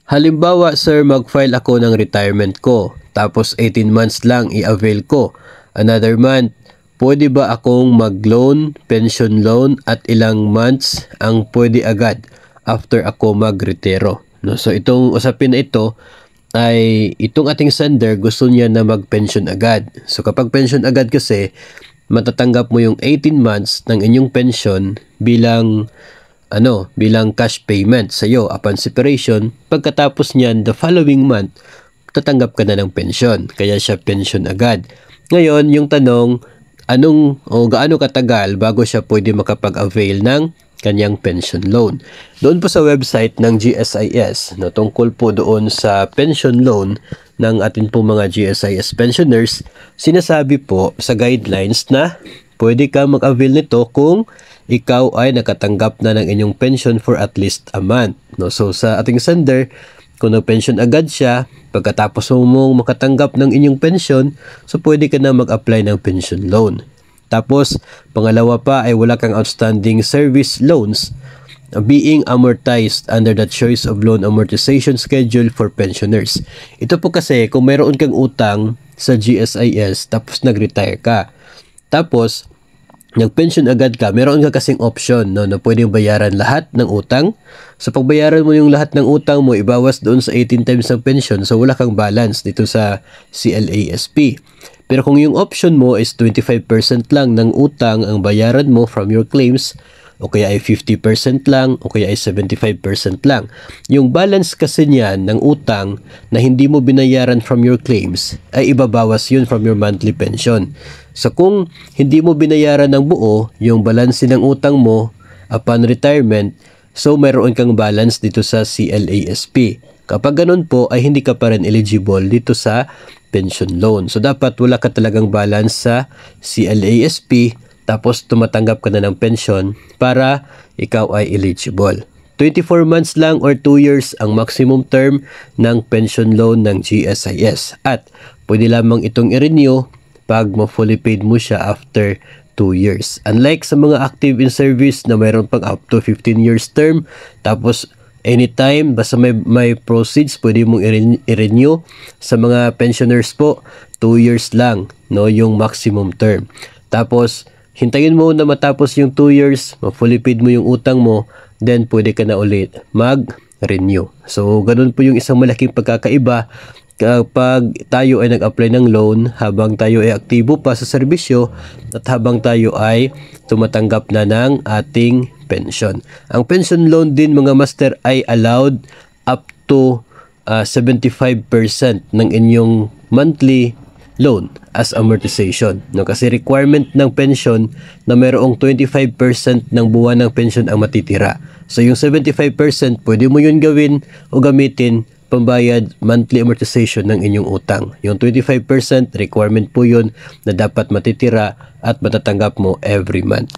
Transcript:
Halimbawa, sir, mag-file ako ng retirement ko. Tapos 18 months lang i-avail ko. Another month, pwede ba akong mag-loan, pension loan at ilang months ang pwede agad after ako mag-retiro? No? So itong usapin na ito ay itong ating sender gusto niya na mag-pension agad. So kapag pension agad kasi, matatanggap mo yung 18 months ng inyong pension bilang cash payment sa iyo upon separation. Pagkatapos niyan, the following month, tatanggap ka na ng pension. Kaya siya pension agad. Ngayon, yung tanong, gaano katagal bago siya pwede makapag-avail ng kanyang pension loan? Doon po sa website ng GSIS, tungkol po doon sa pension loan ng atin po mga GSIS pensioners, sinasabi po sa guidelines na pwede ka mag-avail nito kung ikaw ay nakatanggap na ng inyong pension for at least a month. So sa ating sender, kung nag-pension agad siya, pagkatapos mo makatanggap ng inyong pension, so pwede ka na mag-apply ng pension loan. Tapos, pangalawa pa ay wala kang outstanding service loans being amortized under the choice of loan amortization schedule for pensioners. Ito po kasi kung mayroon kang utang sa GSIS tapos nag-retire ka. Tapos, nag-pension agad ka, meron ka kasing option na pwedeng bayaran lahat ng utang. So pagbayaran mo yung lahat ng utang mo, ibawas doon sa 18 times ng pension, so wala kang balance dito sa CLASP. Pero kung yung option mo is 25% lang ng utang ang bayaran mo from your claims, o kaya ay 50% lang, o kaya ay 75% lang. Yung balance kasi niyan ng utang na hindi mo binayaran from your claims, ay ibabawas yun from your monthly pension. So kung hindi mo binayaran ng buo yung balanse ng utang mo upon retirement, so mayroon kang balance dito sa CLASP. Kapag ganun po ay hindi ka pa rin eligible dito sa pension loan. So dapat wala ka talagang balance sa CLASP tapos tumatanggap ka na ng pension para ikaw ay eligible. 24 months lang or 2 years ang maximum term ng pension loan ng GSIS at pwede lamang itong i-renew pag fully paid mo siya after 2 years. Unlike sa mga active in service na mayroon pang up to 15 years term, tapos anytime, basta may proceeds, pwede mong i-renew. Sa mga pensioners po, 2 years lang, yung maximum term. Tapos, hintayin mo na matapos yung 2 years, fully paid mo yung utang mo, then pwede ka na ulit mag-renew. So, ganun po yung isang malaking pagkakaiba kapag tayo ay nag-apply ng loan habang tayo ay aktibo pa sa serbisyo at habang tayo ay tumatanggap na ng ating pension. Ang pension loan din mga master ay allowed up to 75% ng inyong monthly loan as amortization. Kasi requirement ng pension na mayroong 25% ng buwan ng pension ang matitira. So yung 75% pwede mo yun gawin o gamitin pambayad monthly amortization ng inyong utang. Yung 25% requirement po yun na dapat matitira at matatanggap mo every month.